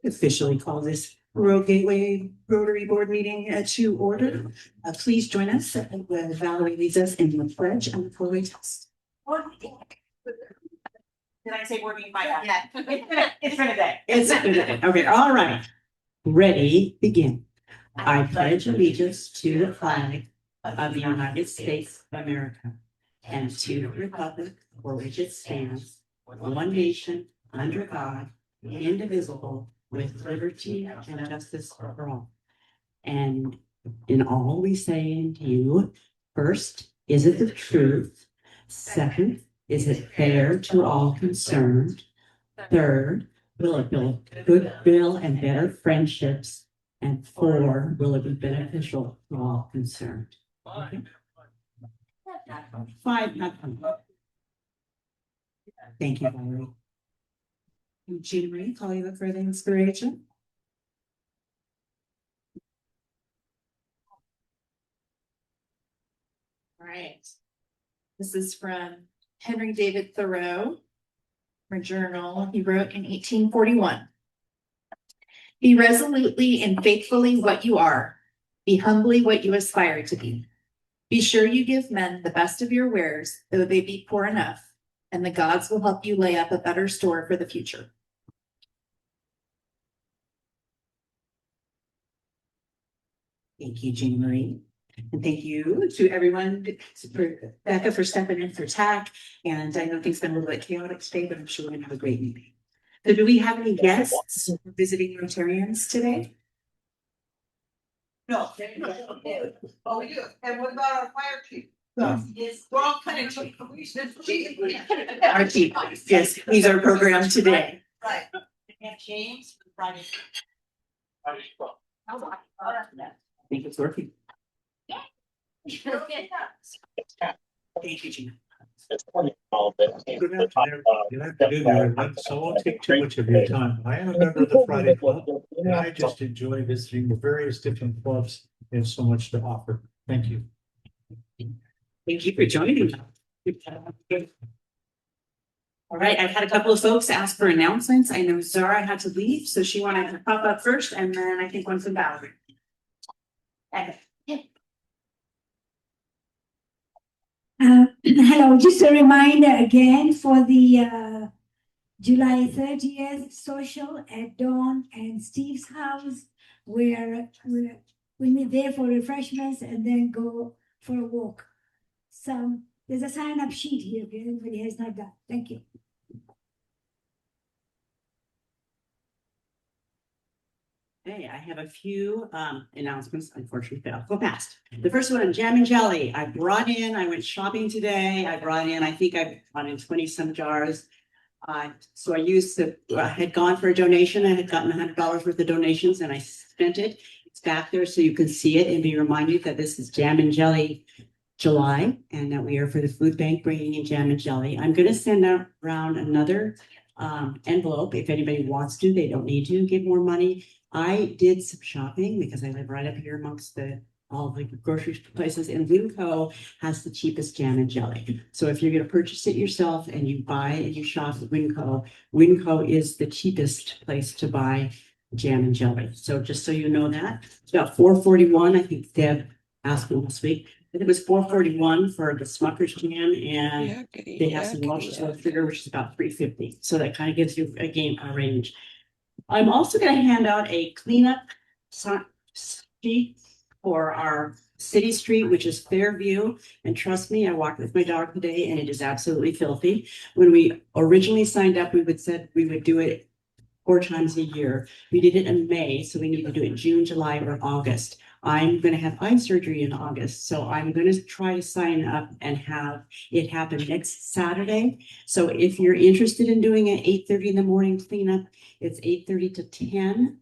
Officially call this Rural Gateway Rotary Board meeting to order. Please join us when Valerie leads us in the pledge and the four-way test. Did I say board meeting by that? Yeah. It's been a day. It's been a day. Okay, all right. Ready, begin. I pledge allegiance to the flag of the United States of America and to the republic for which it stands, one nation, under God, indivisible, with liberty and justice for all. And in all we say and do, first, is it the truth? Second, is it fair to all concerned? Third, will it build goodwill and better friendships? And four, will it be beneficial to all concerned? Okay. Five, not one. Thank you, Valerie. Jean Marie, call you up for the inspiration. All right. This is from Henry David Thoreau, from a journal he wrote in 1841. Be resolutely and faithfully what you are. Be humbly what you aspire to be. Be sure you give men the best of your wares, though they be poor enough, and the gods will help you lay up a better store for the future. Thank you, Jean Marie. And thank you to everyone, for Becca for stepping in for TAC. And I know things have been a little bit chaotic today, but I'm sure we're going to have a great meeting. So do we have any guests visiting Rotarians today? No. Oh, we do. And what about our fire chief? We're all kind of chief. Our chief, yes, he's our program today. Right. We have James for Friday. I think it's working. Thank you, Gina. Good afternoon. So I won't take too much of your time. I am a member of the Friday Club, and I just enjoy visiting the various different clubs. They have so much to offer. Thank you. Thank you for joining. All right, I've had a couple of folks ask for announcements. I know Zara had to leave, so she wanted to pop up first, and then I think one from Valerie. Hello, just a reminder again for the July 30th social at Dawn and Steve's house, where we'll meet there for refreshments and then go for a walk. So there's a sign-up sheet here if anybody has not done. Thank you. Hey, I have a few announcements. Unfortunately, I'll go past. The first one on Jam and Jelly. I went shopping today. I brought in 20 some jars. So I had gone for a donation. I had gotten $100 worth of donations and I spent it. It's back there so you can see it and be reminded that this is Jam and Jelly July and that we are for the food bank bringing in jam and jelly. I'm going to send around another envelope if anybody wants to. They don't need to give more money. I did some shopping because I live right up here amongst all the grocery places, and Winco has the cheapest jam and jelly. So if you're going to purchase it yourself and you buy and you shop at Winco is the cheapest place to buy jam and jelly. So just so you know that, it's about $4.41. I think Deb asked me last week. It was $4.41 for the Smucker's jam, and they have some washes with sugar, which is about $3.50. So that kind of gives you a range. I'm also going to hand out a cleanup sheet for our city street, which is Fairview. And trust me, I walked with my dog today and it is absolutely filthy. When we originally signed up, said we would do it 4 times a year. We did it in May, so we need to do it in June, July, or August. I'm going to have eye surgery in August, so I'm going to try to sign up and have it happen next Saturday. So if you're interested in doing an 8:30 in the morning cleanup, it's 8:30 to 10.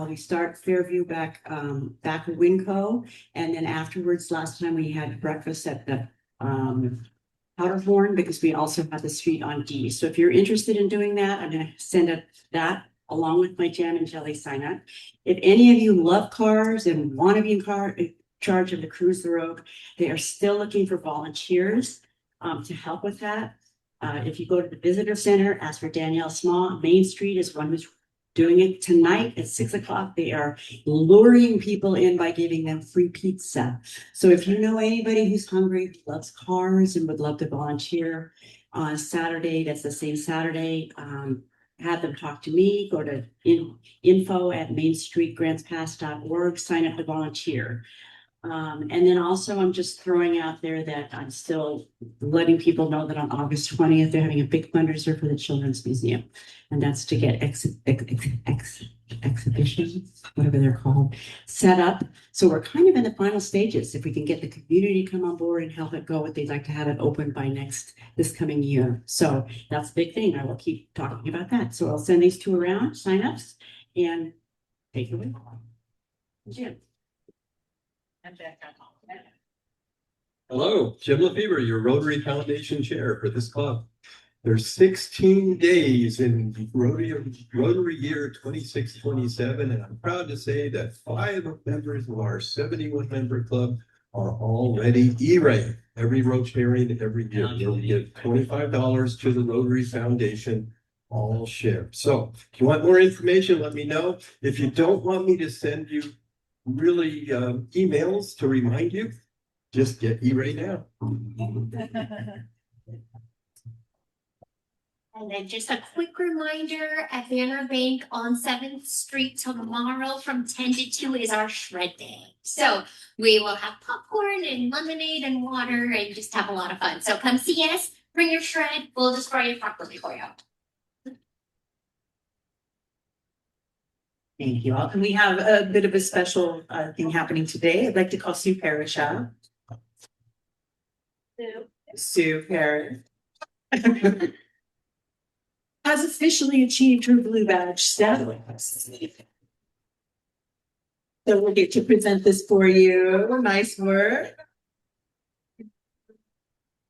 We start Fairview back at Winco, and then afterwards, last time we had breakfast at the Powderhorn because we also have the street on D. So if you're interested in doing that, I'm going to send up that along with my jam and jelly sign up. If any of you love cars and want to be in charge of the Cruise the Rogue, they are still looking for volunteers to help with that. If you go to the visitor center, ask for Danielle Small. Main Street is one who's doing it tonight at 6 o'clock. They are luring people in by giving them free pizza. So if you know anybody who's hungry, loves cars and would love to volunteer on Saturday, that's the same Saturday, have them talk to me, go to info@mainstreetgrantspass.org, sign up to volunteer. And then also I'm just throwing out there that I'm still letting people know that on August 20th, they're having a big fundraiser for the Children's Museum. And that's to get exhibitions, whatever they're called, set up. So we're kind of in the final stages. If we can get the community to come on board and help it go, they'd like to have it open by this coming year. So that's a big thing. I will keep talking about that. So I'll send these two around, signups, and take it away. Jim. Hello, Jim LaFever, your Rotary Foundation Chair for this club. There's 16 days in Rotary year 26-27, and I'm proud to say that 5 members of our 71-member club are already E-rate. Every Rotarian every year will give $25 to the Rotary Foundation, all shipped. So if you want more information, let me know. If you don't want me to send you really emails to remind you, just get E-rate now. And then just a quick reminder, at Banner Bank on 7th Street tomorrow from 10 to 2 is our shred day. So we will have popcorn and lemonade and water and just have a lot of fun. So come see us, bring your shred, we'll destroy it properly for you. Thank you all. And we have a bit of a special thing happening today. I'd like to call Sue Parrish out. Sue Parrish has officially achieved her blue badge status. So we'll get to present this for you. Nice work.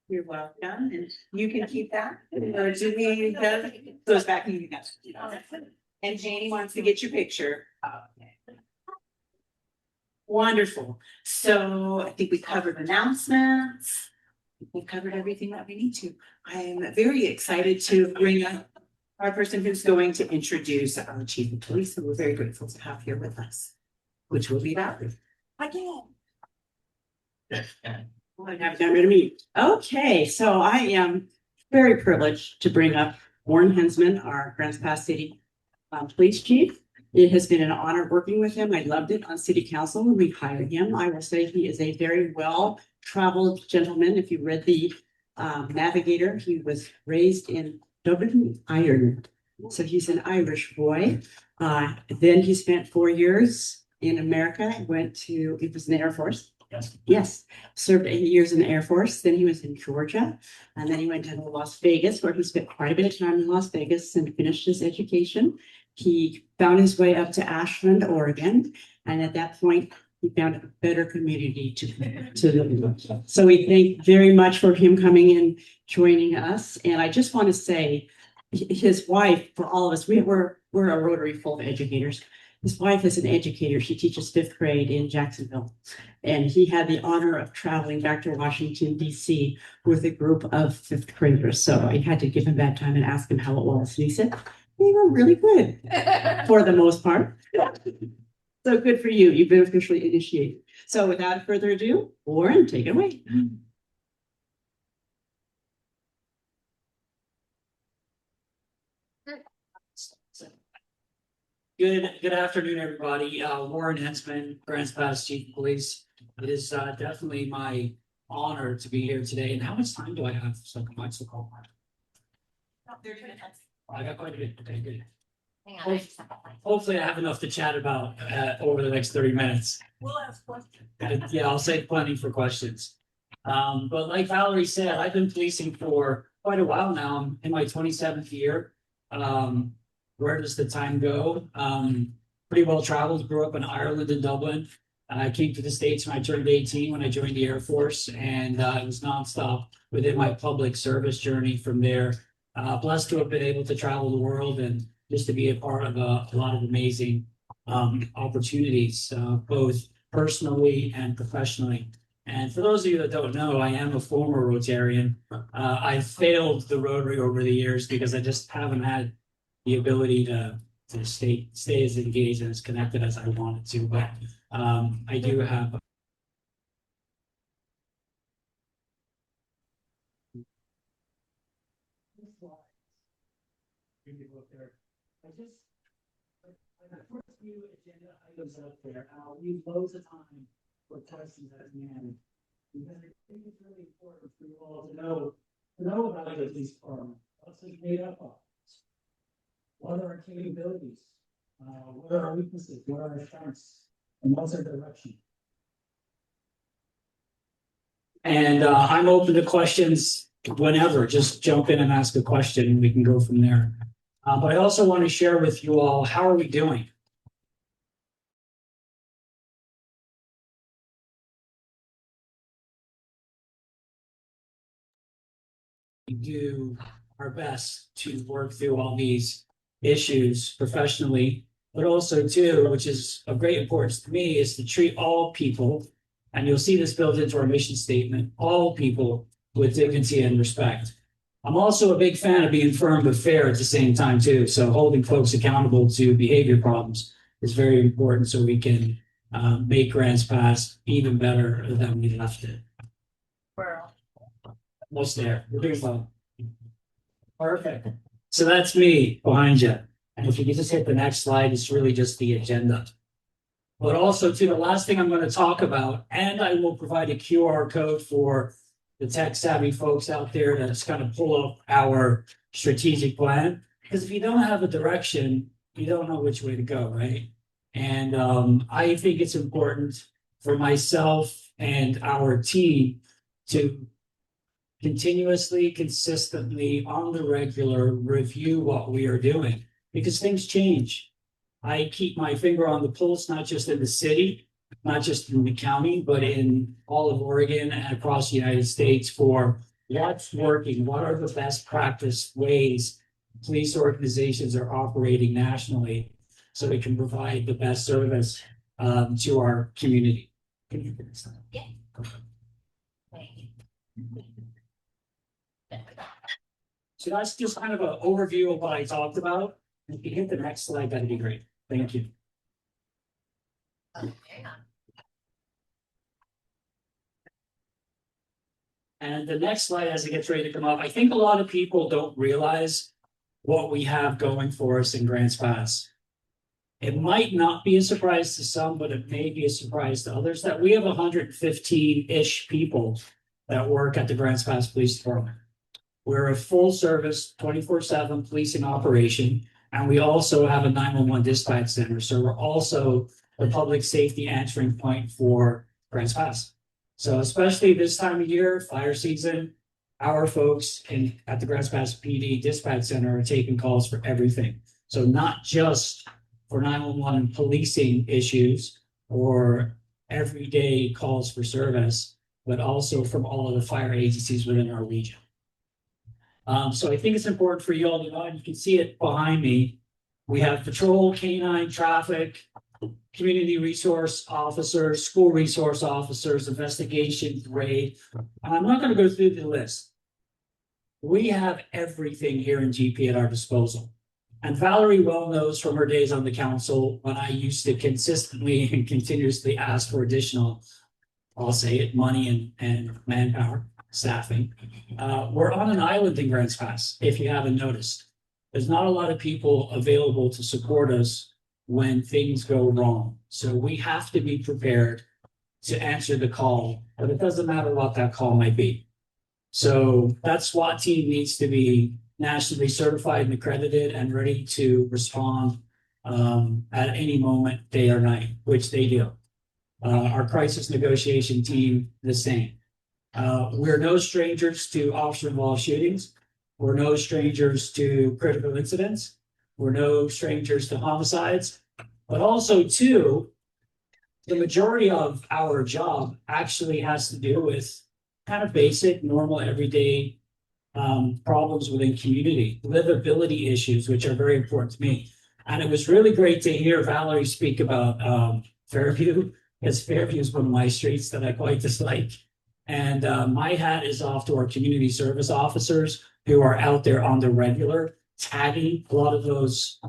You're welcome. And you can keep that. Or Jimmy goes back and you guys. And Janie wants to get your picture. Wonderful. So I think we covered announcements. We've covered everything that we need to. I am very excited to bring up our person who's going to introduce our chief of police, and we're very grateful to have here with us, which will be Valerie. Again. Well, I haven't gotten rid of me. Okay, so I am very privileged to bring up Warren Hensman, our Grants Pass City police chief. It has been an honor working with him. I loved it on city council when we hired him. I will say he is a very well-traveled gentleman. If you read the Navigator, he was raised in Dublin, Ireland. So he's an Irish boy. Then he spent 4 years in America. He was in the Air Force. Yes, served 8 years in the Air Force. Then he was in Georgia, and then he went to Las Vegas, where he spent quite a bit of time in Las Vegas and finished his education. He found his way up to Ashland, Oregon, and at that point, he found a better community to live in. So we thank very much for him coming in, joining us. And I just want to say, his wife, for all of us, we're a Rotary full of educators. His wife is an educator. She teaches 5th grade in Jacksonville. And he had the honor of traveling back to Washington, D.C. with a group of 5th graders. So I had to give him that time and ask him how it was. And he said, they were really good for the most part. So good for you. You've been officially initiated. So without further ado, Warren, take it away. Good afternoon, everybody. Warren Hensman, Grants Pass Chief of Police. It is definitely my honor to be here today. And how much time do I have? So I can watch the call. I got quite a bit. Okay, good. Hang on, I just have a mic. Hopefully I have enough to chat about over the next 30 minutes. We'll ask questions. Yeah, I'll save plenty for questions. But like Valerie said, I've been policing for quite a while now. I'm in my 27th year. Where does the time go? Pretty well traveled, grew up in Ireland and Dublin. I came to the States when I turned 18 when I joined the Air Force, and it was nonstop within my public service journey from there. Blessed to have been able to travel the world and just to be a part of a lot of amazing opportunities, both personally and professionally. And for those of you that don't know, I am a former Rotarian. I failed the Rotary over the years because I just haven't had the ability to to stay as engaged and as connected as I wanted to, but I do have. I just, the first few agenda items up there, I'll leave loads of time for questions at the end. Because I think it's really important for you all to know about the police department. What's it made up of? What are our capabilities? What are our weaknesses? What are our strengths? And what's our direction? And I'm open to questions whenever. Just jump in and ask a question and we can go from there. But I also want to share with you all, how are we doing? We do our best to work through all these issues professionally, but also too, which is of great importance to me, is to treat all people, and you'll see this built into our mission statement, all people with dignity and respect. I'm also a big fan of being firm but fair at the same time too. So holding folks accountable to behavior problems is very important so we can make Grants Pass even better than we left it. Almost there. We're doing well. Perfect. So that's me behind you. And if you could just hit the next slide, it's really just the agenda. But also too, the last thing I'm going to talk about, and I will provide a QR code for the tech savvy folks out there to just kind of pull up our strategic plan. Because if you don't have a direction, you don't know which way to go, right? And I think it's important for myself and our team to continuously, consistently, on the regular, review what we are doing, because things change. I keep my finger on the pulse, not just in the city, not just in the county, but in all of Oregon and across the United States for what's working, what are the best practice ways police organizations are operating nationally so we can provide the best service to our community. Can you get this? Yeah. So that's just kind of an overview of what I talked about. If you hit the next slide, that'd be great. Thank you. And the next slide, as it gets ready to come up, I think a lot of people don't realize what we have going for us in Grants Pass. It might not be a surprise to some, but it may be a surprise to others that we have 115-ish people that work at the Grants Pass Police Department. We're a full service 24/7 policing operation, and we also have a 911 dispatch center. So we're also the public safety answering point for Grants Pass. So especially this time of year, fire season, our folks at the Grants Pass PD dispatch center are taking calls for everything. So not just for 911 policing issues or everyday calls for service, but also from all of the fire agencies within our region. So I think it's important for you all to know, and you can see it behind me. We have patrol, canine, traffic, community resource officers, school resource officers, investigation, raid. And I'm not going to go through the list. We have everything here in GP at our disposal. And Valerie well knows from her days on the council when I used to consistently and continuously ask for additional, I'll say it, money and manpower, staffing. We're on an island in Grants Pass, if you haven't noticed. There's not a lot of people available to support us when things go wrong. So we have to be prepared to answer the call, but it doesn't matter what that call might be. So that SWAT team needs to be nationally certified and accredited and ready to respond at any moment, day or night, which they do. Our crisis negotiation team, the same. We're no strangers to officer-involved shootings. We're no strangers to critical incidents. We're no strangers to homicides. But also, too, the majority of our job actually has to do with kind of basic, normal, everyday problems within community, livability issues, which are very important to me. And it was really great to hear Valerie speak about Fairview, because Fairview is one of my streets that I quite dislike. And my hat is off to our community service officers who are out there on the regular, tagging a lot of those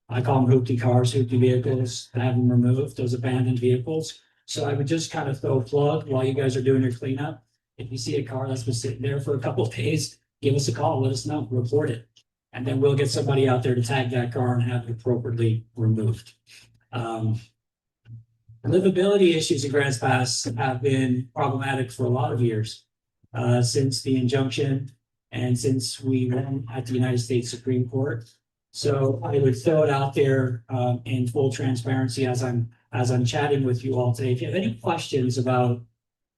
I call them hoopty cars, hoopty vehicles, to have them removed, those abandoned vehicles. So I would just kind of throw a plug while you guys are doing your cleanup. If you see a car that's been sitting there for a couple of days, give us a call, let us know, report it. And then we'll get somebody out there to tag that car and have it appropriately removed. Livability issues in Grants Pass have been problematic for a lot of years, since the injunction and since we won at the United States Supreme Court. So I would throw it out there, in full transparency as I'm chatting with you all today. If you have any questions about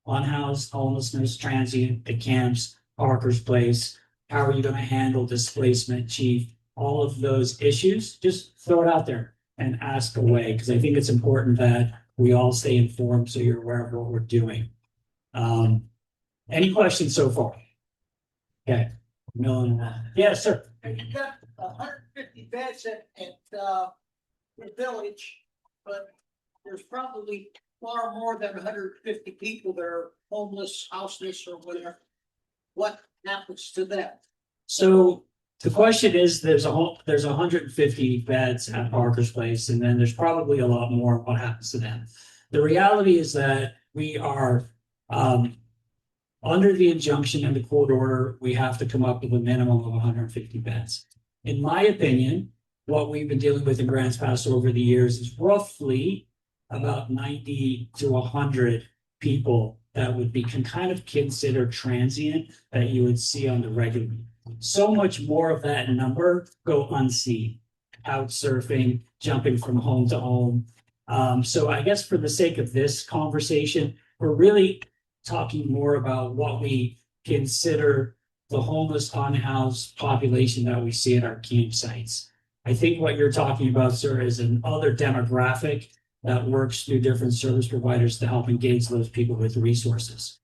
unhoused homelessness, transient, the camps, Parker's Place, how are you going to handle displacement, chief, all of those issues, just throw it out there and ask away, because I think it's important that we all stay informed so you're aware of what we're doing. Any questions so far? Okay. No. Yes, sir. You got 150 beds at the village, but there's probably far more than 150 people that are homeless, houseless, or whatever. What happens to them? So the question is, there's 150 beds at Parker's Place, and then there's probably a lot more. What happens to them? The reality is that we are under the injunction and the court order. We have to come up with a minimum of 150 beds. In my opinion, what we've been dealing with in Grants Pass over the years is roughly about 90 to 100 people that would be kind of considered transient that you would see on the regular. So much more of that number go unseen, out surfing, jumping from home to home. So I guess for the sake of this conversation, we're really talking more about what we consider the homeless unhoused population that we see at our campsites. I think what you're talking about, sir, is another demographic that works through different service providers to help engage those people with resources.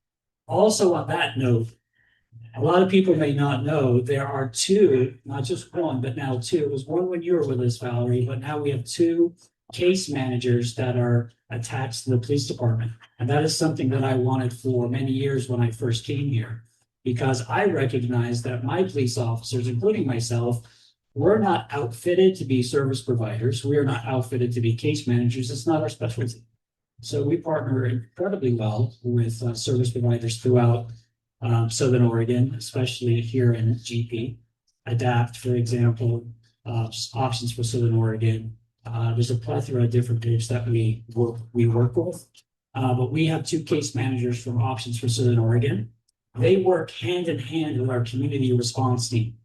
Also, on that note, a lot of people may not know there are two, not just one, but now two. It was one when you were with us, Valerie, but now we have two case managers that are attached to the police department. And that is something that I wanted for many years when I first came here, because I recognized that my police officers, including myself, we're not outfitted to be service providers. We are not outfitted to be case managers. It's not our specialty. So we partner incredibly well with service providers throughout Southern Oregon, especially here in GP. ADAPT, for example, Options for Southern Oregon. There's a plethora of different groups that we work with. But we have two case managers from Options for Southern Oregon. They work hand in hand with our community response team.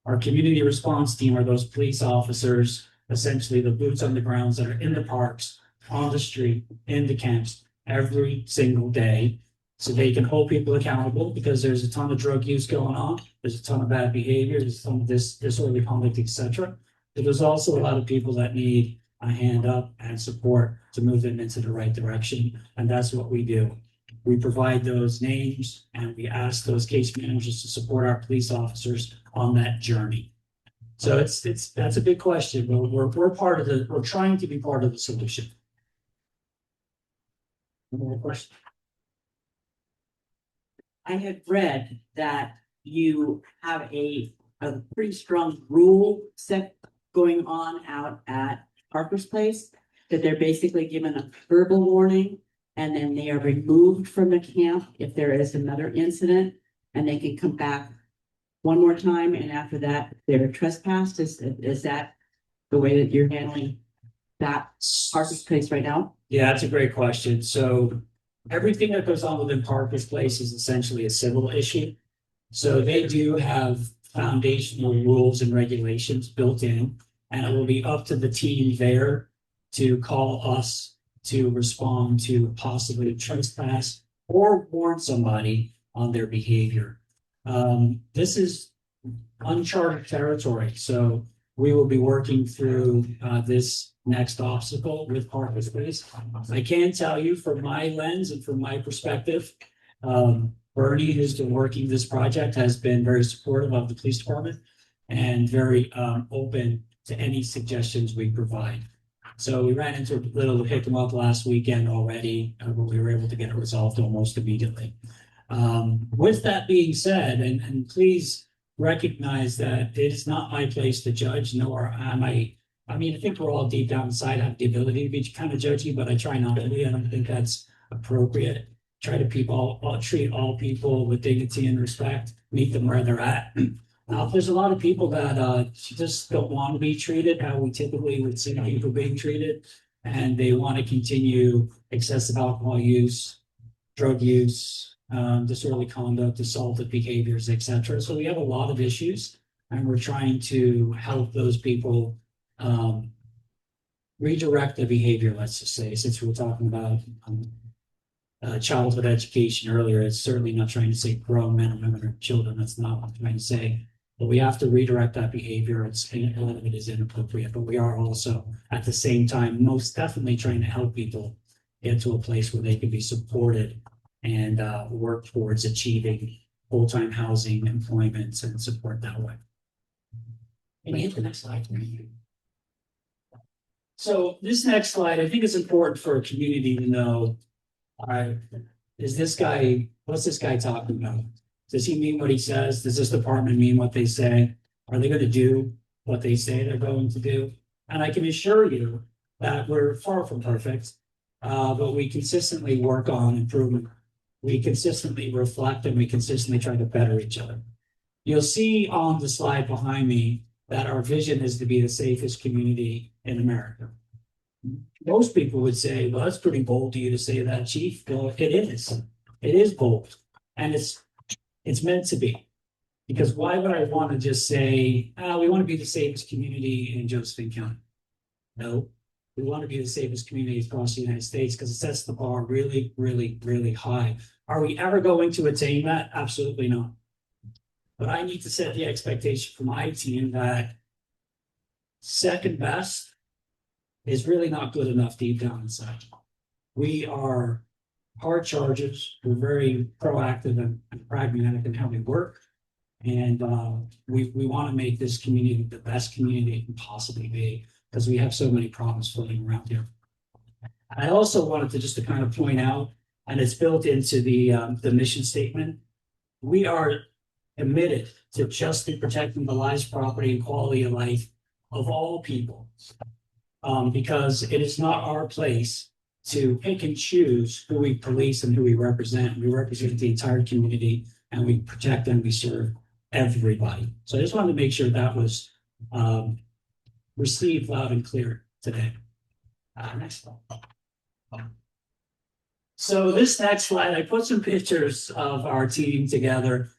Our community response team are those police officers, essentially the boots on the grounds that are in the parks, on the street, in the camps every single day. So they can hold people accountable, because there's a ton of drug use going on. There's a ton of bad behavior. There's some of this disorderly conduct, etc. But there's also a lot of people that need a hand up and support to move them into the right direction. And that's what we do. We provide those names and we ask those case managers to support our police officers on that journey. So that's a big question, but we're trying to be part of the solution. Any more questions? I had read that you have a pretty strong rule set going on out at Parker's Place, that they're basically given a verbal warning and then they are removed from the camp if there is another incident, and they can come back one more time, and after that they're trespassed. Is that the way that you're handling that Parker's Place right now? Yeah, that's a great question. So everything that goes on within Parker's Place is essentially a civil issue. So they do have foundational rules and regulations built in, and it will be up to the team there to call us to respond to possibly trespass or warn somebody on their behavior. This is uncharted territory, so we will be working through this next obstacle with Parker's Place. I can tell you from my lens and from my perspective, Bernie, who's been working this project, has been very supportive of the police department and very open to any suggestions we provide. So we ran into a little hiccup last weekend already, but we were able to get it resolved almost immediately. With that being said, and please recognize that it is not my place to judge, nor am I I mean, I think we're all deep down inside have the ability to be kind of judgy, but I try not to be. I don't think that's appropriate. Try to treat all people with dignity and respect, meet them where they're at. Now, if there's a lot of people that just don't want to be treated how we typically would see people being treated, and they want to continue excessive alcohol use, drug use, disorderly conduct, assaultive behaviors, etc. So we have a lot of issues, and we're trying to help those people redirect the behavior, let's just say, since we were talking about childhood education earlier. It's certainly not trying to say grown men and women or children. That's not what I'm trying to say. But we have to redirect that behavior. A lot of it is inappropriate, but we are also at the same time most definitely trying to help people get to a place where they can be supported and work towards achieving full-time housing, employment, and support that way. Can you hit the next slide? So this next slide, I think it's important for a community to know, all right, what's this guy talking about? Does he mean what he says? Does this department mean what they say? Are they going to do what they say they're going to do? And I can assure you that we're far from perfect, but we consistently work on improvement. We consistently reflect and we consistently try to better each other. You'll see on the slide behind me that our vision is to be the safest community in America. Most people would say, well, that's pretty bold of you to say that, Chief. Well, it is. It is bold. And it's meant to be. Because why would I want to just say, we want to be the safest community in Josephine County? No, we want to be the safest community across the United States because it sets the bar really, really, really high. Are we ever going to attain that? Absolutely not. But I need to set the expectation for my team that second best is really not good enough deep down inside. We are hard chargers. We're very proactive and pragmatic in how we work. And we want to make this community the best community it can possibly be because we have so many problems floating around here. I also wanted to kind of point out, and it's built into the mission statement, we are committed to justly protecting the lives, property, and quality of life of all people. Because it is not our place to pick and choose who we police and who we represent. We represent the entire community and we protect and we serve everybody. So I just wanted to make sure that was received loud and clear today. Next slide. So this next slide, I put some pictures of our team together.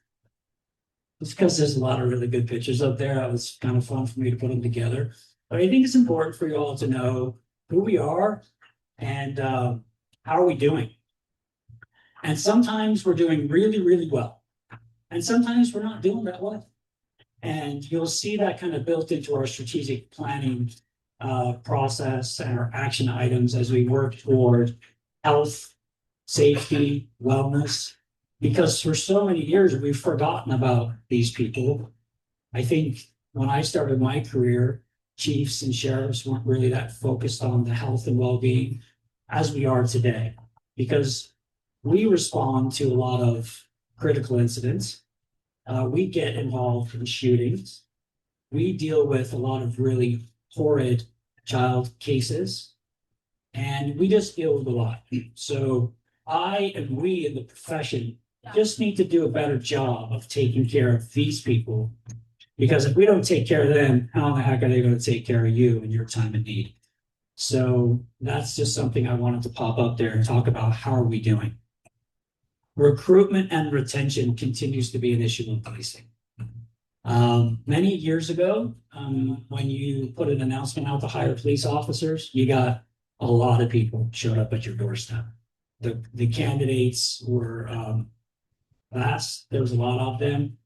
It's because there's a lot of really good pictures up there. It was kind of fun for me to put them together. But I think it's important for you all to know who we are and how are we doing. And sometimes we're doing really, really well. And sometimes we're not doing that well. And you'll see that kind of built into our strategic planning process and our action items as we work toward health, safety, wellness. Because for so many years, we've forgotten about these people. I think when I started my career, chiefs and sheriffs weren't really that focused on the health and well-being as we are today, because we respond to a lot of critical incidents. We get involved in shootings. We deal with a lot of really horrid child cases, and we just deal with a lot. So I and we in the profession just need to do a better job of taking care of these people. Because if we don't take care of them, how in the heck are they going to take care of you in your time of need? So that's just something I wanted to pop up there and talk about. How are we doing? Recruitment and retention continues to be an issue in policing. Many years ago, when you put an announcement out to hire police officers, you got a lot of people showed up at your doorstep. The candidates were vast. There was a lot of them.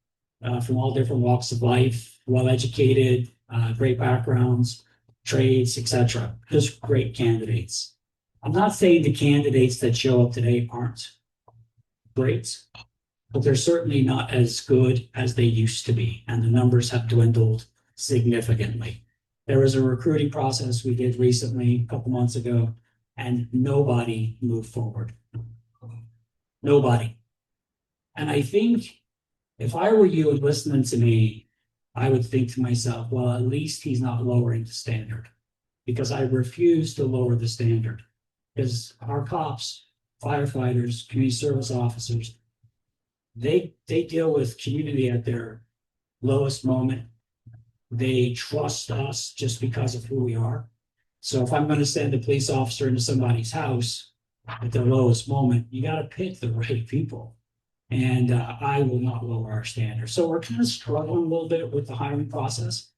From all different walks of life, well-educated, great backgrounds, trades, etc. Just great candidates. I'm not saying the candidates that show up today aren't great, but they're certainly not as good as they used to be, and the numbers have dwindled significantly. There was a recruiting process we did recently, a couple months ago, and nobody moved forward. Nobody. And I think if I were you and listening to me, I would think to myself, well, at least he's not lowering the standard. because I refuse to lower the standard. Because our cops, firefighters, community service officers, they deal with community at their lowest moment. They trust us just because of who we are. So if I'm going to send a police officer into somebody's house at their lowest moment, you got to pick the right people. And I will not lower our standards. So we're kind of struggling a little bit with the hiring process.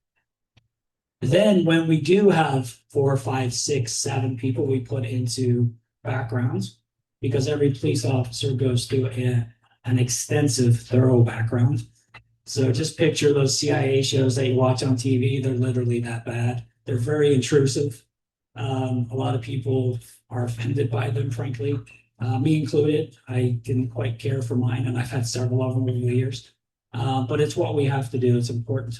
Then when we do have 4, 5, 6, 7 people we put into backgrounds, because every police officer goes through an extensive, thorough background. So just picture those CIA shows that you watch on TV. They're literally that bad. They're very intrusive. A lot of people are offended by them, frankly. Me included. I didn't quite care for mine, and I've had several of them over the years. But it's what we have to do. It's important.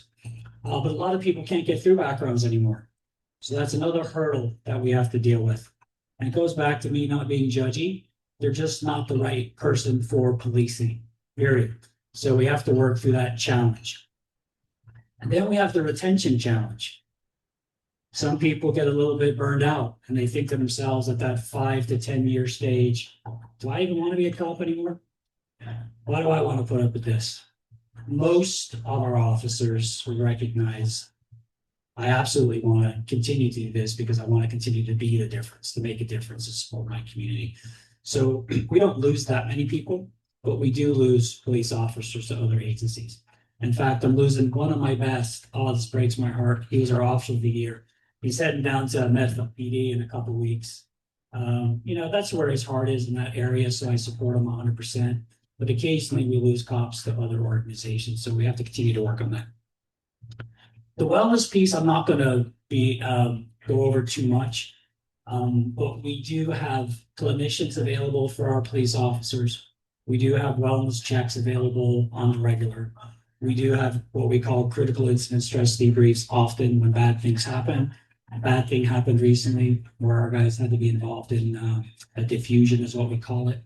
But a lot of people can't get through backgrounds anymore. So that's another hurdle that we have to deal with. And it goes back to me not being judgy. They're just not the right person for policing, period. So we have to work through that challenge. And then we have the retention challenge. Some people get a little bit burned out and they think to themselves at that 5 to 10 year stage, do I even want to be a cop anymore? Why do I want to put up with this? Most of our officers will recognize I absolutely want to continue to do this because I want to continue to be the difference, to make a difference, to support my community. So we don't lose that many people, but we do lose police officers to other agencies. In fact, I'm losing one of my best. Oh, this breaks my heart. He was our officer of the year. He's heading down to Medfield PD in a couple of weeks. That's where his heart is in that area, so I support him 100%. But occasionally we lose cops to other organizations, so we have to continue to work on that. The wellness piece, I'm not going to go over too much, but we do have clinicians available for our police officers. We do have wellness checks available on the regular. We do have what we call critical incident stress debriefs often when bad things happen. A bad thing happened recently where our guys had to be involved in a diffusion is what we call it.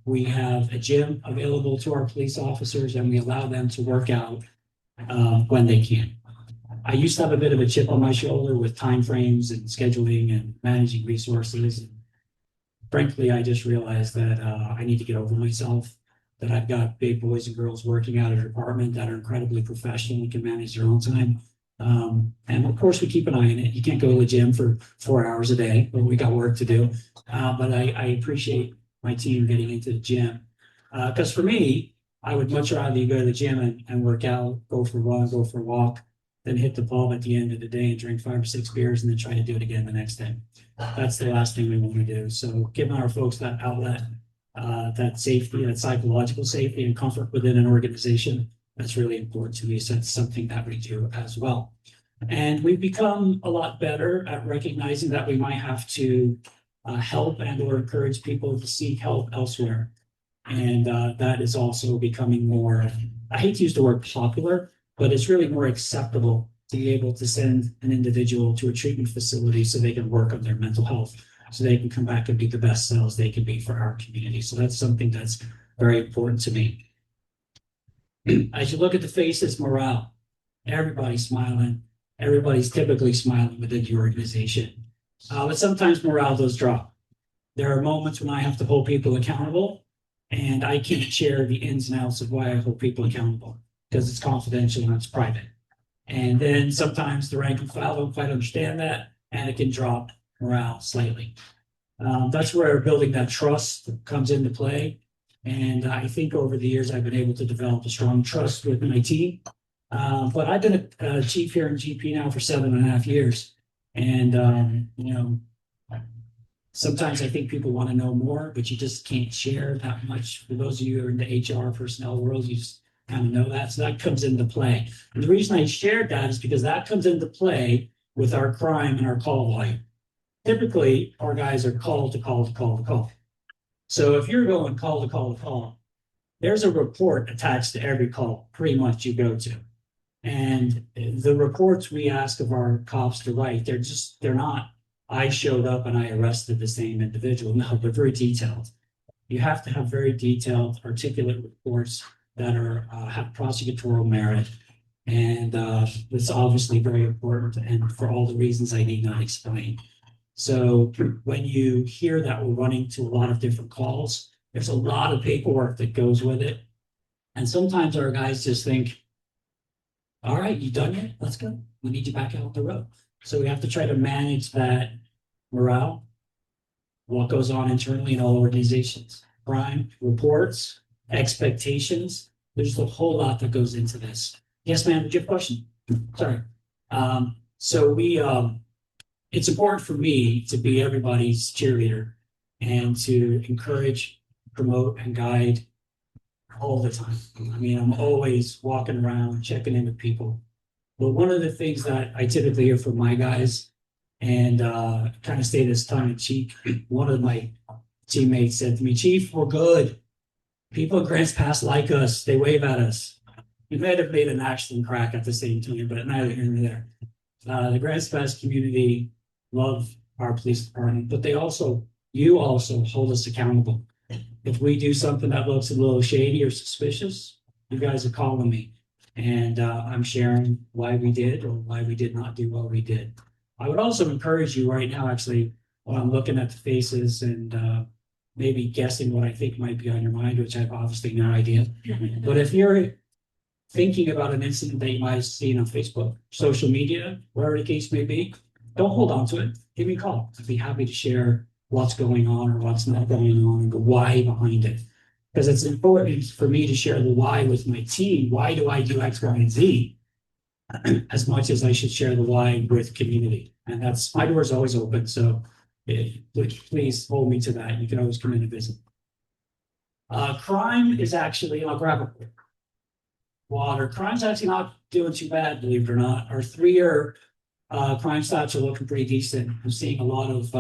We have a gym available to our police officers and we allow them to work out when they can. I used to have a bit of a chip on my shoulder with timeframes and scheduling and managing resources. Frankly, I just realized that I need to get over myself, that I've got big boys and girls working out of a department that are incredibly professional and can manage their own time. And of course, we keep an eye on it. You can't go to the gym for 4 hours a day, but we got work to do. But I appreciate my team getting into the gym. Because for me, I would much rather go to the gym and work out, go for a run, go for a walk, than hit the pub at the end of the day and drink 5 or 6 beers and then try to do it again the next day. That's the last thing we want to do. So giving our folks that outlet, that safety, that psychological safety and comfort within an organization, that's really important to me. So that's something that we do as well. And we've become a lot better at recognizing that we might have to help and or encourage people to seek help elsewhere. And that is also becoming more, I hate to use the word popular, but it's really more acceptable to be able to send an individual to a treatment facility so they can work on their mental health, so they can come back and be the best selves they can be for our community. So that's something that's very important to me. As you look at the faces, morale, everybody's smiling. Everybody's typically smiling within your organization. But sometimes morale does drop. There are moments when I have to hold people accountable, and I can't share the ins and outs of why I hold people accountable because it's confidential and it's private. And then sometimes the rank and file don't quite understand that, and it can drop morale slightly. That's where building that trust comes into play. And I think over the years, I've been able to develop a strong trust with my team. But I've been a chief here in GP now for 7.5 years. And, sometimes I think people want to know more, but you just can't share that much. For those of you who are in the HR personnel world, you just kind of know that. So that comes into play. And the reason I shared that is because that comes into play with our crime and our call volume. Typically, our guys are call to call to call to call. So if you're going call to call to call, there's a report attached to every call pretty much you go to. And the reports we ask of our cops to write, they're not, I showed up and I arrested the same individual. No, they're very detailed. You have to have very detailed, articulate reports that are have prosecutorial merit. And it's obviously very important and for all the reasons I need not explain. So when you hear that we're running to a lot of different calls, there's a lot of paperwork that goes with it. And sometimes our guys just think, all right, you done yet? Let's go. We need you back out the road. So we have to try to manage that morale, what goes on internally in all organizations, crime reports, expectations. There's a whole lot that goes into this. Yes, ma'am, did you have a question? Sorry. So it's important for me to be everybody's cheerleader and to encourage, promote, and guide all the time. I mean, I'm always walking around, checking in with people. But one of the things that I typically hear from my guys, and kind of say this tongue in cheek, one of my teammates said to me, Chief, we're good. People at Grants Pass like us. They wave at us. We might have made an accident crack at the same time, but neither here nor there. The Grants Pass community love our police department, but you also hold us accountable. If we do something that looks a little shady or suspicious, you guys are calling me. And I'm sharing why we did or why we did not do what we did. I would also encourage you right now, actually, while I'm looking at the faces and maybe guessing what I think might be on your mind, which I have obviously no idea. But if you're thinking about an incident that you might have seen on Facebook, social media, wherever the case may be, don't hold on to it. Give me a call. I'd be happy to share what's going on or what's not going on and the why behind it. Because it's important for me to share the why with my team. Why do I do X, Y, and Z? As much as I should share the why with community. And that's my door is always open. So please hold me to that. You can always come in and visit. Crime is actually, I'll grab a water. Crime's actually not doing too bad, believe it or not. Our 3-year crime stats are looking pretty decent. I'm seeing a lot of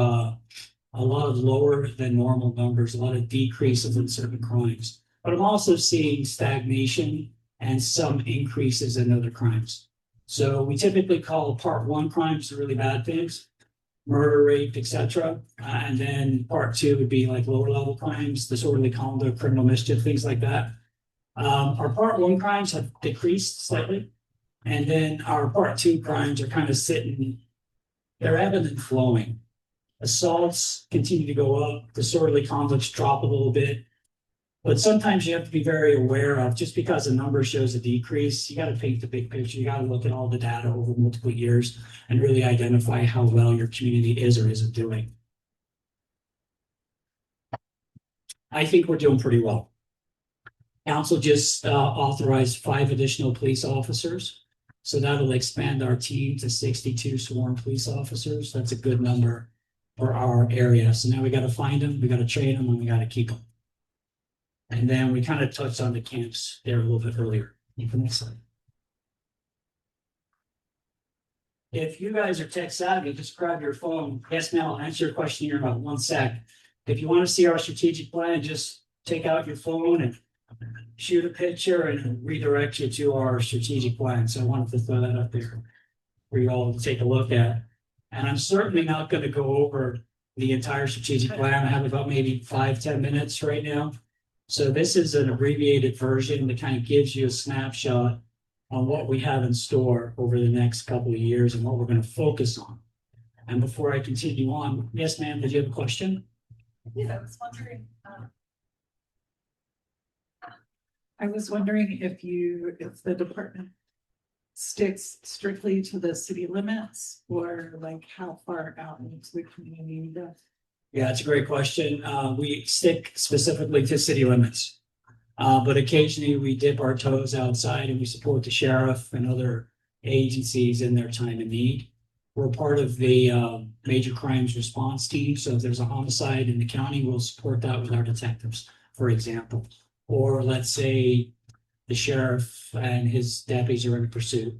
lower than normal numbers, a lot of decreases in certain crimes. But I'm also seeing stagnation and some increases in other crimes. So we typically call part 1 crimes the really bad things, murder, rape, etc. And then part 2 would be like lower level crimes, disorderly conduct, criminal mischief, things like that. Our part 1 crimes have decreased slightly. And then our part 2 crimes are kind of they're ebbing and flowing. Assaults continue to go up, disorderly conducts drop a little bit. But sometimes you have to be very aware of just because a number shows a decrease, you got to paint the big picture. You got to look at all the data over multiple years and really identify how well your community is or isn't doing. I think we're doing pretty well. Council just authorized 5 additional police officers. So that'll expand our team to 62 sworn police officers. That's a good number for our area. So now we got to find them, we got to train them, and we got to keep them. And then we kind of touched on the camps there a little bit earlier. If you guys are tech savvy, just grab your phone. Yes, ma'am, I'll answer your question here in about 1 sec. If you want to see our strategic plan, just take out your phone and shoot a picture and redirect you to our strategic plan. So I wanted to throw that up there for you all to take a look at. And I'm certainly not going to go over the entire strategic plan. I have about maybe 5-10 minutes right now. So this is an abbreviated version that kind of gives you a snapshot on what we have in store over the next couple of years and what we're going to focus on. And before I continue on, yes, ma'am, did you have a question? Yeah, I was wondering if the department sticks strictly to the city limits or like how far out into the community does. Yeah, that's a great question. We stick specifically to city limits. But occasionally we dip our toes outside and we support the sheriff and other agencies in their time of need. We're part of the major crimes response team. So if there's a homicide in the county, we'll support that with our detectives, for example. Or let's say the sheriff and his deputies are in pursuit.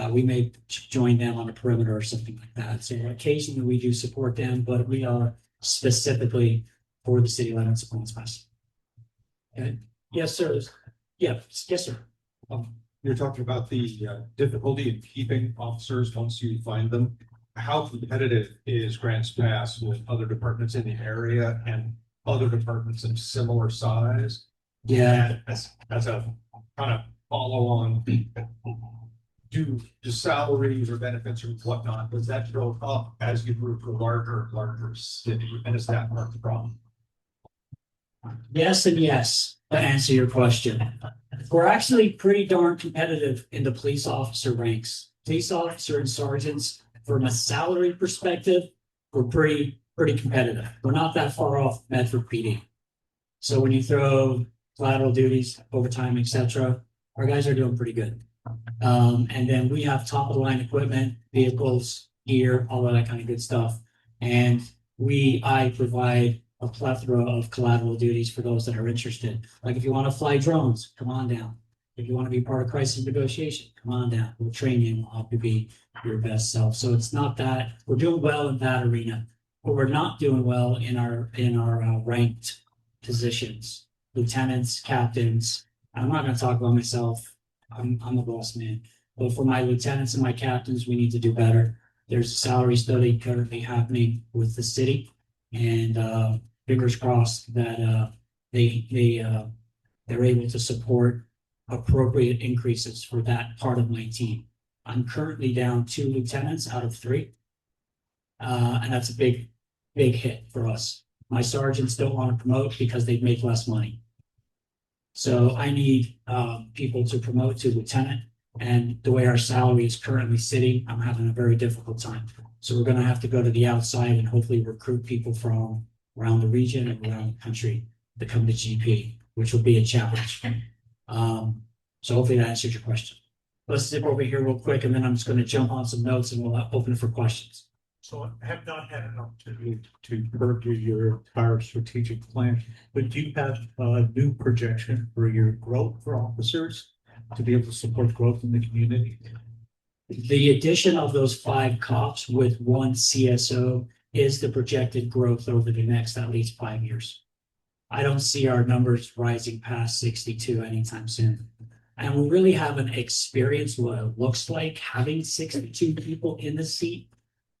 We may join them on a perimeter or something like that. So occasionally we do support them, but we are specifically for the city limits of Grants Pass. Okay. Yes, sir. Yeah, yes, sir. You're talking about the difficulty in keeping officers once you find them. How competitive is Grants Pass with other departments in the area and other departments of similar size? Yeah. And as a kind of follow on, do salaries or benefits or whatnot, does that go up as you move to a larger and larger city? And is that part of the problem? Yes and yes, to answer your question. We're actually pretty darn competitive in the police officer ranks. Police officer and sergeants, from a salary perspective, we're pretty competitive. We're not that far off Medford PD. So when you throw collateral duties, overtime, etc., our guys are doing pretty good. And then we have top of the line equipment, vehicles, gear, all of that kind of good stuff. And I provide a plethora of collateral duties for those that are interested. Like if you want to fly drones, come on down. If you want to be part of crisis negotiation, come on down. We'll train you and we'll help you be your best self. So it's not that we're doing well in that arena, but we're not doing well in our ranked positions, lieutenants, captains. I'm not going to talk about myself. I'm a boss man, but for my lieutenants and my captains, we need to do better. There's a salary study currently happening with the city, and fingers crossed that they're able to support appropriate increases for that part of my team. I'm currently down 2 lieutenants out of 3, and that's a big hit for us. My sergeants don't want to promote because they make less money. So I need people to promote to lieutenant, and the way our salary is currently sitting, I'm having a very difficult time. So we're going to have to go to the outside and hopefully recruit people from around the region and around the country to come to GP, which will be a challenge. So hopefully that answered your question. Let's zip over here real quick, and then I'm just going to jump on some notes and we'll open it for questions. So I have not had an opportunity to review your entire strategic plan, but do you have a new projection for your growth for officers to be able to support growth in the community? The addition of those 5 cops with 1 CSO is the projected growth over the next at least 5 years. I don't see our numbers rising past 62 anytime soon. And we really haven't experienced what it looks like having 62 people in the seat.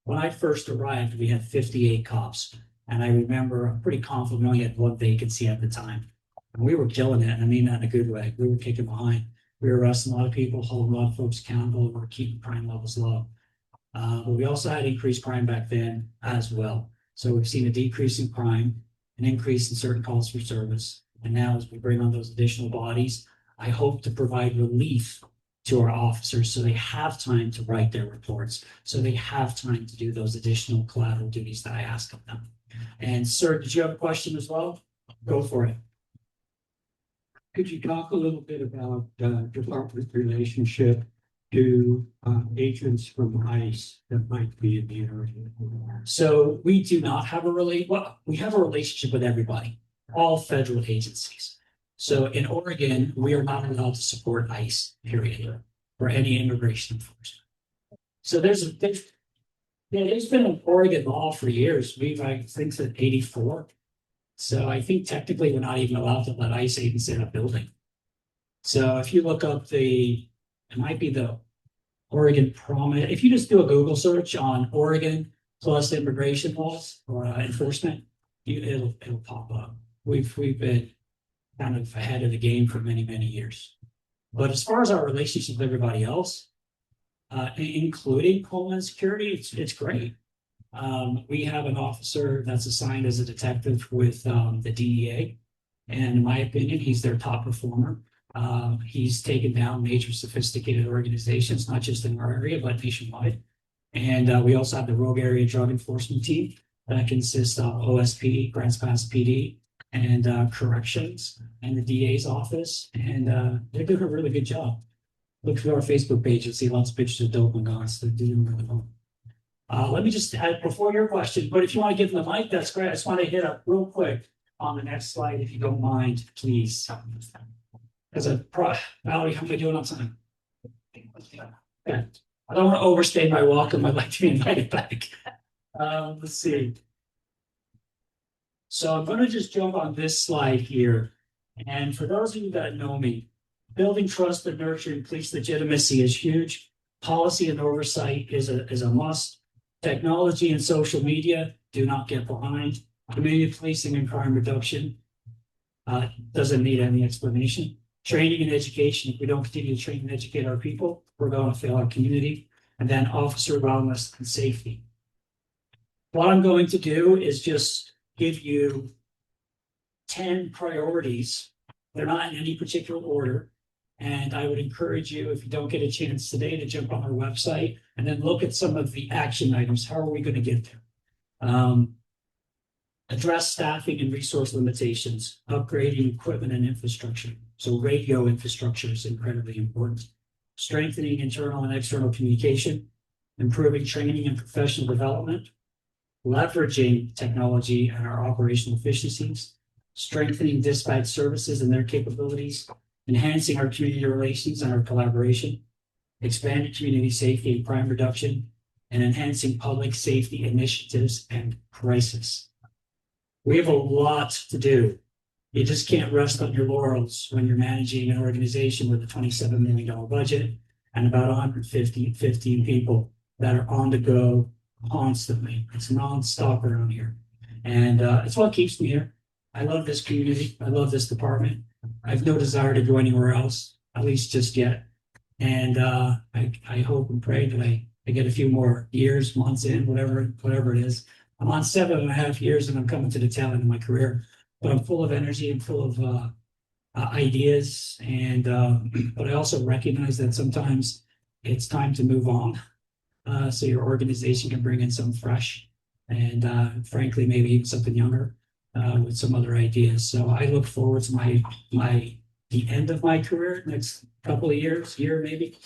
When I first arrived, we had 58 cops. And I remember, I'm pretty confident we only had 1 vacancy at the time. And we were killing it, and I mean that in a good way. We were kicking behind. We were arresting a lot of people, holding a lot of folks accountable, and we were keeping crime levels low. But we also had increased crime back then as well. So we've seen a decrease in crime, an increase in certain calls for service. And now as we bring on those additional bodies, I hope to provide relief to our officers so they have time to write their reports, so they have time to do those additional collateral duties that I ask of them. And sir, did you have a question as well? Go for it. Could you talk a little bit about department relationship to agents from ICE that might be in the area? So we do not have we have a relationship with everybody, all federal agencies. So in Oregon, we are not allowed to support ICE, period, or any immigration enforcement. So there's been an Oregon law for years. I think since '84. So I think technically we're not even allowed to let ICE agents in a building. So if you look up it might be the Oregon prominent. If you just do a Google search on Oregon plus immigration laws or enforcement, it'll pop up. We've been kind of ahead of the game for many years. But as far as our relationship with everybody else, including Homeland Security, it's great. We have an officer that's assigned as a detective with the DEA, and in my opinion, he's their top performer. He's taken down major sophisticated organizations, not just in our area, but nationwide. And we also have the Rogue Area Drug Enforcement Team that consists of OSP, Grants Pass PD, and corrections, and the DA's office. And they're doing a really good job. Look through our Facebook page and see lots of pictures of dope and guns. They're doing really well. Let me just add before your question, but if you want to give them the mic, that's great. I just want to hit up real quick on the next slide, if you don't mind, please. As Valerie, how am I doing on time? Okay. I don't want to overstay my welcome. I'd like to be invited back. Let's see. So I'm going to just jump on this slide here. And for those of you that know me, building trust and nurturing police legitimacy is huge. Policy and oversight is a must. Technology and social media do not get behind. Community policing and crime reduction doesn't need any explanation. Training and education, if we don't continue to train and educate our people, we're going to fail our community. And then officer wellness and safety. What I'm going to do is just give you 10 priorities. They're not in any particular order. And I would encourage you, if you don't get a chance today, to jump on our website and then look at some of the action items. How are we going to get there? Address staffing and resource limitations, upgrading equipment and infrastructure. So radio infrastructure is incredibly important. Strengthening internal and external communication, improving training and professional development, leveraging technology and our operational efficiencies, strengthening dispatch services and their capabilities, enhancing our community relations and our collaboration, expanding community safety and crime reduction, and enhancing public safety initiatives and crisis. We have a lot to do. You just can't rest on your laurels when you're managing an organization with a $27 million budget and about 115 people that are on the go constantly. It's nonstop around here. And it's what keeps me here. I love this community. I love this department. I have no desire to go anywhere else, at least just yet. And I hope and pray that I get a few more years, months in, whatever it is. I'm on 7.5 years and I'm coming to the tail end of my career, but I'm full of energy and full of ideas. And but I also recognize that sometimes it's time to move on, so your organization can bring in some fresh and frankly maybe even something younger with some other ideas. So I look forward to the end of my career, next couple of years, year maybe,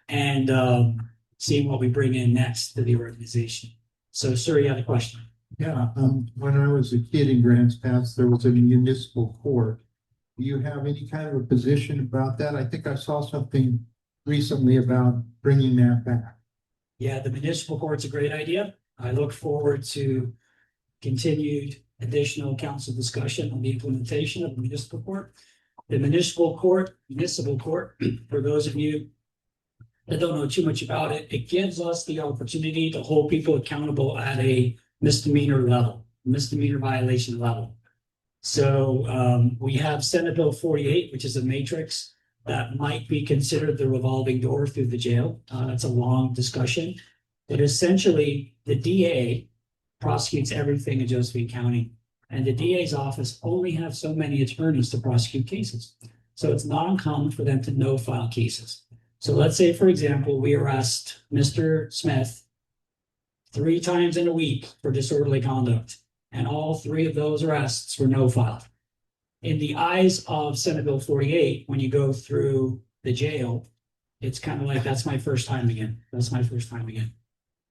and seeing what we bring in next to the organization. So, sir, you had a question. Yeah, when I was a kid in Grants Pass, there was a municipal court. Do you have any kind of a position about that? I think I saw something recently about bringing that back. Yeah, the municipal court's a great idea. I look forward to continued additional council discussion on the implementation of the municipal court. The municipal court, for those of you that don't know too much about it, it gives us the opportunity to hold people accountable at a misdemeanor level, misdemeanor violation level. So we have Senate Bill 48, which is a matrix that might be considered the revolving door through the jail. That's a long discussion. But essentially, the DA prosecutes everything in Josephine County. And the DA's office only have so many attorneys to prosecute cases. So it's not uncommon for them to no-file cases. So let's say, for example, we arrest Mr. Smith 3 times in a week for disorderly conduct, and all 3 of those arrests were no-filed. In the eyes of Senate Bill 48, when you go through the jail, it's kind of like, that's my first time again. That's my first time again.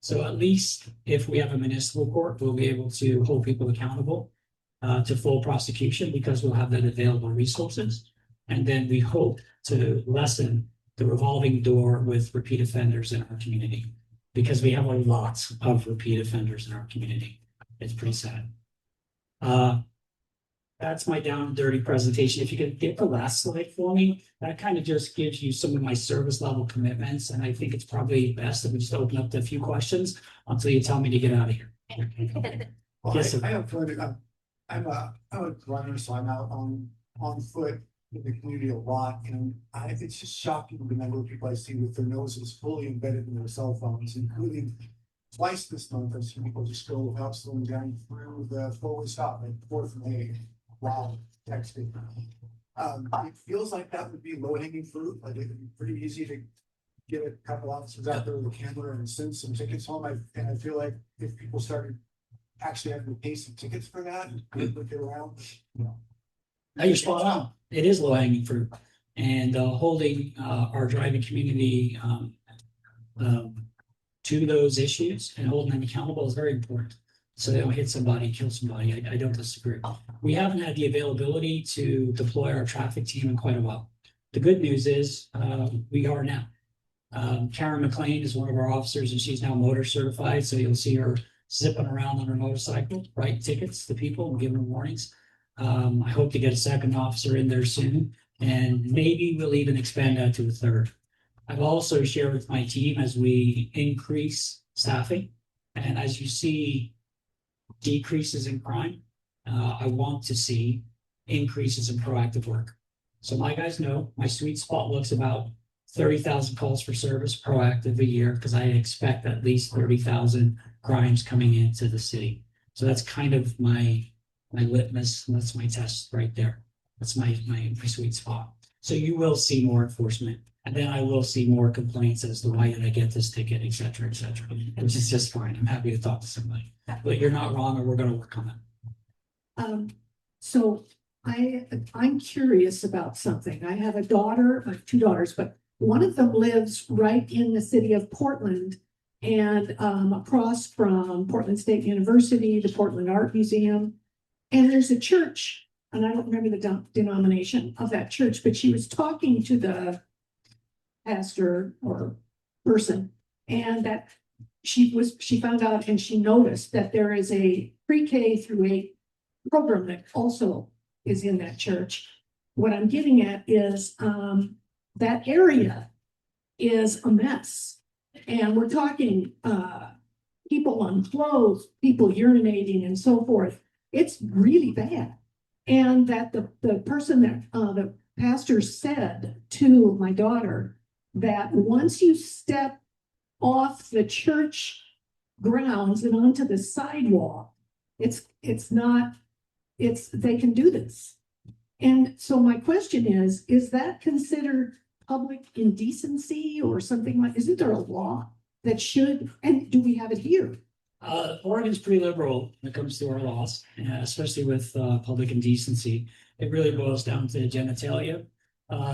So at least if we have a municipal court, we'll be able to hold people accountable to full prosecution because we'll have that available resources. And then we hope to lessen the revolving door with repeat offenders in our community, because we have a lot of repeat offenders in our community. It's pretty sad. That's my down and dirty presentation. If you could get the last slide for me, that kind of just gives you some of my service level commitments. And I think it's probably best that we just open up to a few questions until you tell me to get out of here. Well, Yes, sir. I have fun. I'm a runner, so I'm out on foot in the community a lot, and it's just shocking the number of people I see with their noses fully embedded in their cell phones, including twice this month. I've seen people just go without slowing down through the four-way stop at 4th and 8th while texting. It feels like that would be low-hanging fruit. Like it'd be pretty easy to get a couple officers out there with a camera and send some tickets home. And I feel like if people started actually having to pay some tickets for that and look it around, No, you're spot on. It is low hanging fruit, and holding our driving community to those issues and holding them accountable is very important. So they don't hit somebody, kill somebody. I don't disagree. We haven't had the availability to deploy our traffic team in quite a while. The good news is we are now. Karen McLean is one of our officers, and she's now motor certified. So you'll see her zipping around on her motorcycle, writing tickets to people and giving them warnings. I hope to get a second officer in there soon, and maybe we'll even expand that to a third. I've also shared with my team as we increase staffing, and as you see decreases in crime, I want to see increases in proactive work. So my guys know my sweet spot looks about 30,000 calls for service proactive a year because I expect at least 30,000 crimes coming into the city. So that's kind of my litmus, and that's my test right there. That's my sweet spot. So you will see more enforcement, and then I will see more complaints as to why did I get this ticket, et cetera, which is just fine. I'm happy to talk to somebody. But you're not wrong, or we're going to work on it. So I'm curious about something. I have a daughter, I have two daughters, but one of them lives right in the city of Portland and across from Portland State University, the Portland Art Museum. And there's a church, and I don't remember the denomination of that church, but she was talking to the pastor or person, and that she found out and she noticed that there is a pre-K through 8 program that also is in that church. What I'm getting at is that area is a mess. And we're talking people unclothed, people urinating and so forth. It's really bad. And that the person that the pastor said to my daughter that once you step off the church grounds and onto the sidewalk, they can do this. And so my question is that considered public indecency or something like, isn't there a law that should, and do we have it here? Oregon's pretty liberal when it comes to our laws, especially with public indecency. It really boils down to genitalia.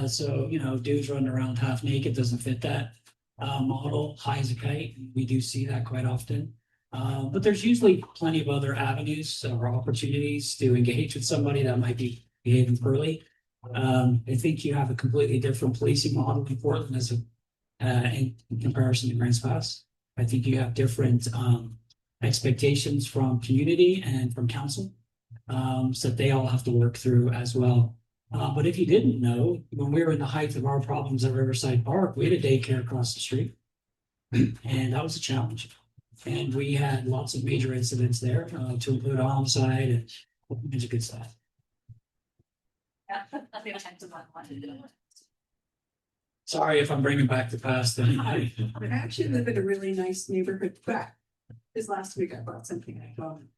So, dudes running around half naked doesn't fit that model, high as a kite. We do see that quite often. But there's usually plenty of other avenues or opportunities to engage with somebody that might be behaving poorly. I think you have a completely different policing model in Portland in comparison to Grants Pass. I think you have different expectations from community and from council, so that they all have to work through as well. But if you didn't know, when we were in the height of our problems at Riverside Park, we had a daycare across the street, and that was a challenge. And we had lots of major incidents there, to include homicide and a bunch of good stuff. Sorry if I'm bringing back the past. I actually live in a really nice neighborhood, but this last week I bought something at home.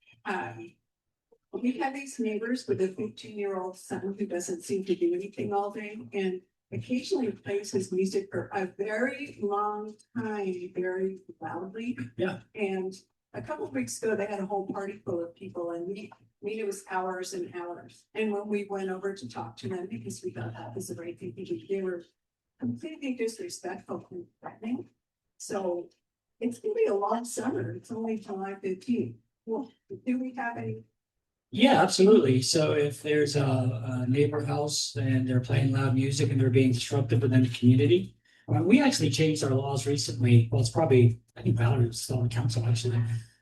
We have these neighbors with a 15-year-old son who doesn't seem to do anything all day and occasionally plays his music for a very long time, very loudly. Yeah. And a couple of weeks ago, they had a whole party full of people and it was hours and hours. And when we went over to talk to them, because we thought that was the right thing to do, they were completely disrespectful and threatening. So it's gonna be a long summer. It's only July 15th. Well, do we have any? Yeah, absolutely. So if there's a neighbor house and they're playing loud music and they're being disruptive within the community, we actually changed our laws recently. Well, it's probably, I think Valerie was still on council actually,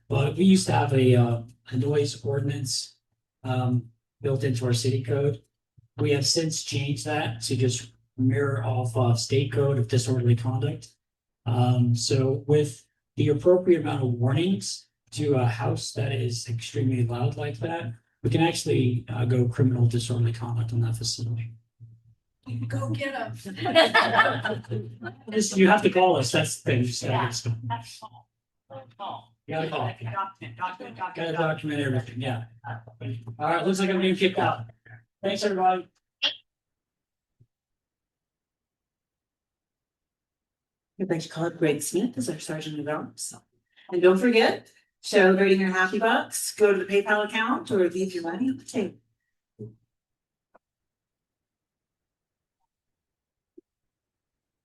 but we used to have a noise ordinance built into our city code. We have since changed that to just mirror off of state code of disorderly conduct. So with the appropriate amount of warnings to a house that is extremely loud like that, we can actually go criminal disorderly conduct on that facility. Go get them. You have to call us. That's the thing. So you gotta call. Gotta document everything. Yeah. All right. Looks like I'm being kicked out. Thanks, everybody. I'd like to call up Greg Smith as our Sergeant of Arms. And don't forget, celebrating your happy bucks, go to the PayPal account or leave your money on the table.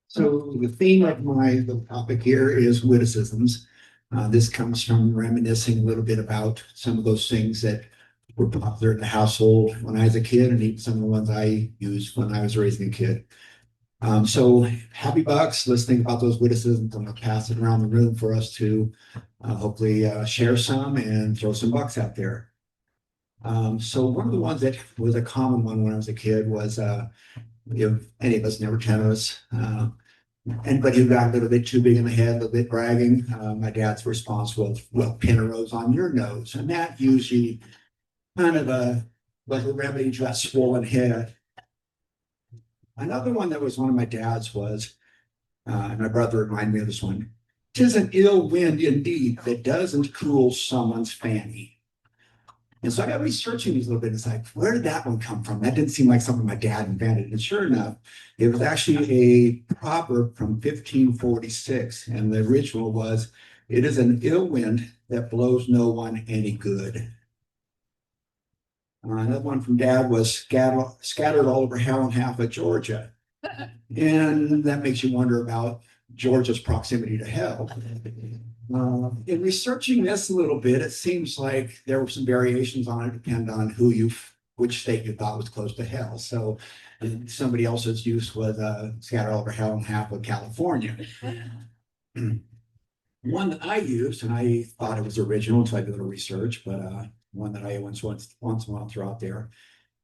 So the theme of my little topic here is witticisms. This comes from reminiscing a little bit about some of those things that were popular in the household when I was a kid, and even some of the ones I used when I was raising a kid. So happy bucks, let's think about those witticisms. I'm gonna pass it around the room for us to hopefully share some and throw some bucks out there. So one of the ones that was a common one when I was a kid was if any of us, never 10 of us, anybody who got a little bit too big in the head, a little bit bragging, my dad's response was, well, pin a rose on your nose. And that usually kind of was a remedy to that swollen head. Another one that was one of my dad's was, and my brother reminded me of this one. "'Tis an ill wind indeed that doesn't cool someone's fanny." And so I got researching these a little bit. It's like, where did that one come from? That didn't seem like something my dad invented. And sure enough, it was actually a proverb from 1546. And the original was, "It is an ill wind that blows no one any good." Another one from dad was scattered all over hell and half of Georgia. And that makes you wonder about Georgia's proximity to hell. In researching this a little bit, it seems like there were some variations on it, depending on which state you thought was close to hell. So somebody else's use was scattered all over hell and half of California. One that I used, and I thought it was original until I did a little research, but one that I once in a while throw out there.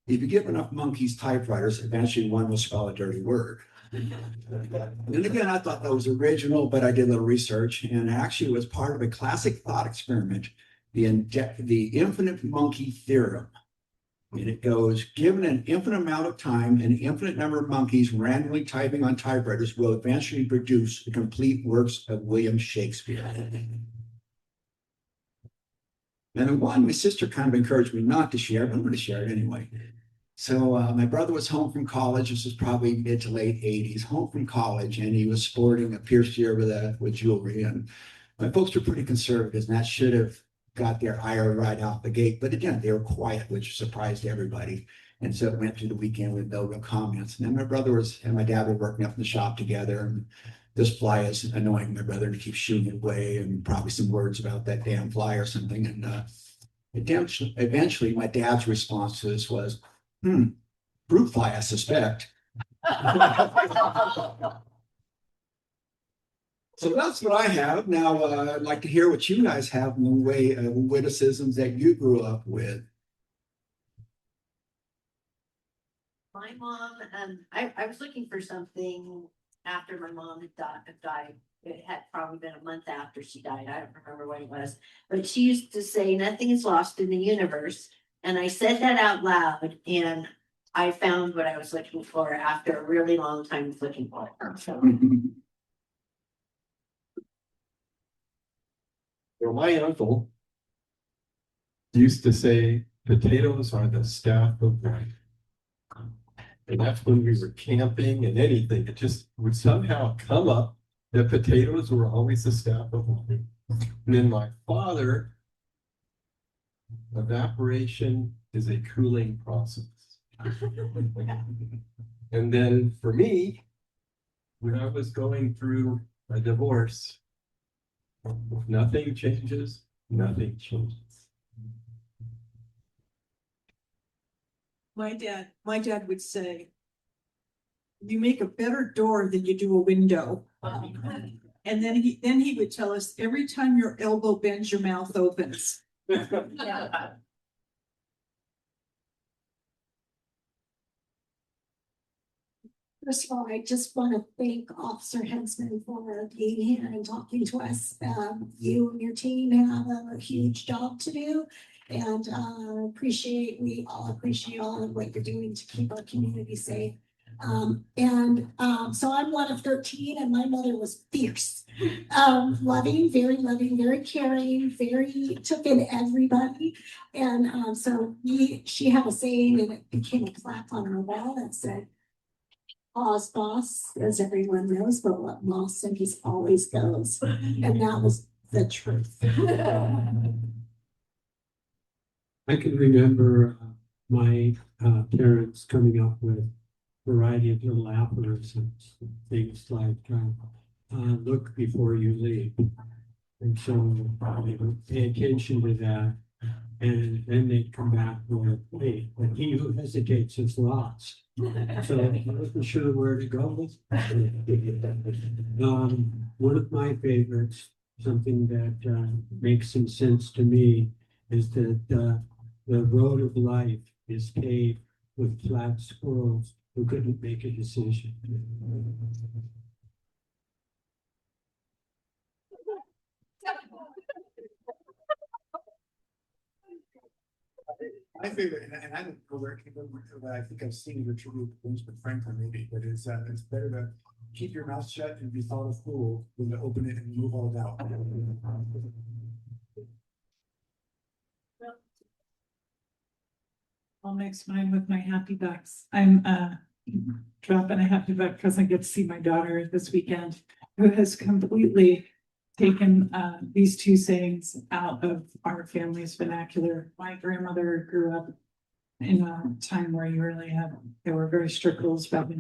If you give enough monkeys typewriters, eventually one will spell a dirty word. And again, I thought that was original, but I did a little research, and actually it was part of a classic thought experiment, the infinite monkey theorem. And it goes, given an infinite amount of time, an infinite number of monkeys randomly typing on typewriters will eventually produce the complete works of William Shakespeare. And the one my sister kind of encouraged me not to share, but I'm going to share it anyway. So my brother was home from college. This was probably mid to late 80s, home from college, and he was sporting a pierced ear with jewelry. And my folks were pretty conservative, and that should have got their ire right out the gate. But again, they were quiet, which surprised everybody. And so it went through the weekend with no real comments. And then my brother and my dad were working up in the shop together, and this fly is annoying my brother to keep shooting it away, and probably some words about that damn fly or something. And eventually my dad's response to this was, "Fruit fly, I suspect." So that's what I have. Now, I'd like to hear what you guys have in the way of witticisms that you grew up with. My mom, I was looking for something after my mom had died. It had probably been a month after she died. I don't remember when it was. But she used to say, "Nothing is lost in the universe." And I said that out loud, and I found what I was looking for after a really long time of looking for it. So, Well, my uncle used to say, "Potatoes are the staff of life." And that's when we were camping and anything. It just would somehow come up that potatoes were always the staff of life. And then my father, evaporation is a cooling process. And then for me, when I was going through a divorce, if nothing changes, nothing changes. My dad would say, "You make a better door than you do a window." And then he would tell us, "Every time your elbow bends, your mouth opens." First of all, I just want to thank Officer Hensman for being here and talking to us. You and your team have a huge job to do, and we all appreciate all of what you're doing to keep our community safe. So I'm one of 13, and my mother was fierce, loving, very caring, took in everybody. And so she had a saying, and it became a plaque on her wall that said, "Pa's boss," as everyone knows, but what Ma said, he always goes. And that was the truth. I can remember my parents coming up with a variety of little aphorisms, things like look before you leave. And so they would pay attention to that. And then they'd come back with, "Hey, but he who hesitates is lost." So I wasn't sure where to go. One of my favorites, something that makes some sense to me, is that the road of life is paved with flat squirrels who couldn't make a decision. My favorite, and I don't know where it came from, but I think I've seen it attributed to Benjamin Franklin maybe, but it's better to keep your mouth shut and be thought a fool than to open it and move all doubt. I'll mix mine with my happy bucks. I'm dropping a happy buck because I get to see my daughter this weekend, who has completely taken these two sayings out of our family's vernacular. My grandmother grew up in a time where you really had, there were very strict rules about,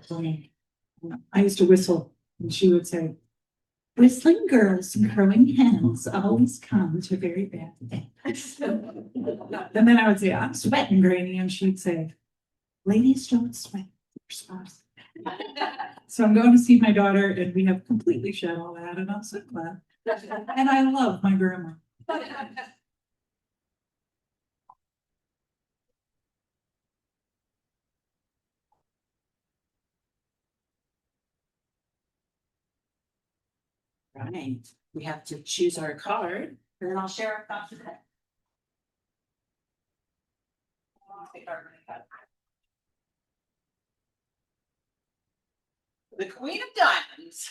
singing. I used to whistle and she would say, whistling girls and crowing hens always come to very bad things. And then I would say, I'm sweating, Granny, and she'd say, ladies don't sweat their spouse. So I'm going to see my daughter and we have completely shed all that and I'm so glad. And I love my grandma. Right, we have to choose our card, and then I'll share our thoughts with that. The Queen of Diamonds.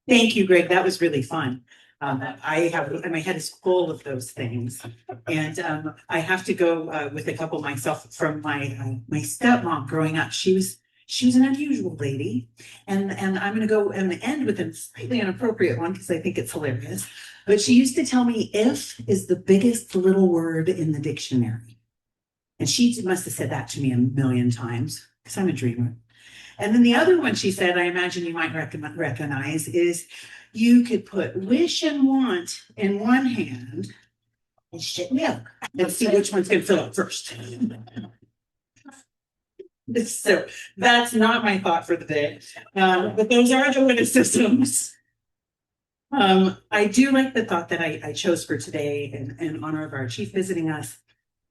Thank you, Greg. That was really fun. I have, my head is full of those things. And I have to go with a couple myself from my stepmom growing up. She was an unusual lady. And I'm gonna go and end with a slightly inappropriate one because I think it's hilarious. But she used to tell me if is the biggest little word in the dictionary. And she must have said that to me a million times because I'm a dreamer. And then the other one she said, I imagine you might recognize, is you could put wish and want in one hand and shit in the other. Let's see which one's going to fill up first. So that's not my thought for the day. But those are the witticisms. I do like the thought that I chose for today in honor of our chief visiting us.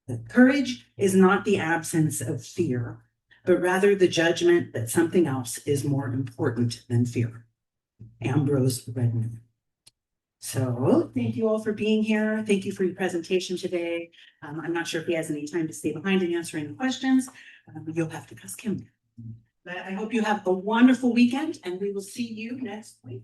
That courage is not the absence of fear, but rather the judgment that something else is more important than fear. Ambrose Redman. So thank you all for being here. Thank you for your presentation today. I'm not sure if he has any time to stay behind and answer any questions. You'll have to ask him. But I hope you have a wonderful weekend and we will see you next week.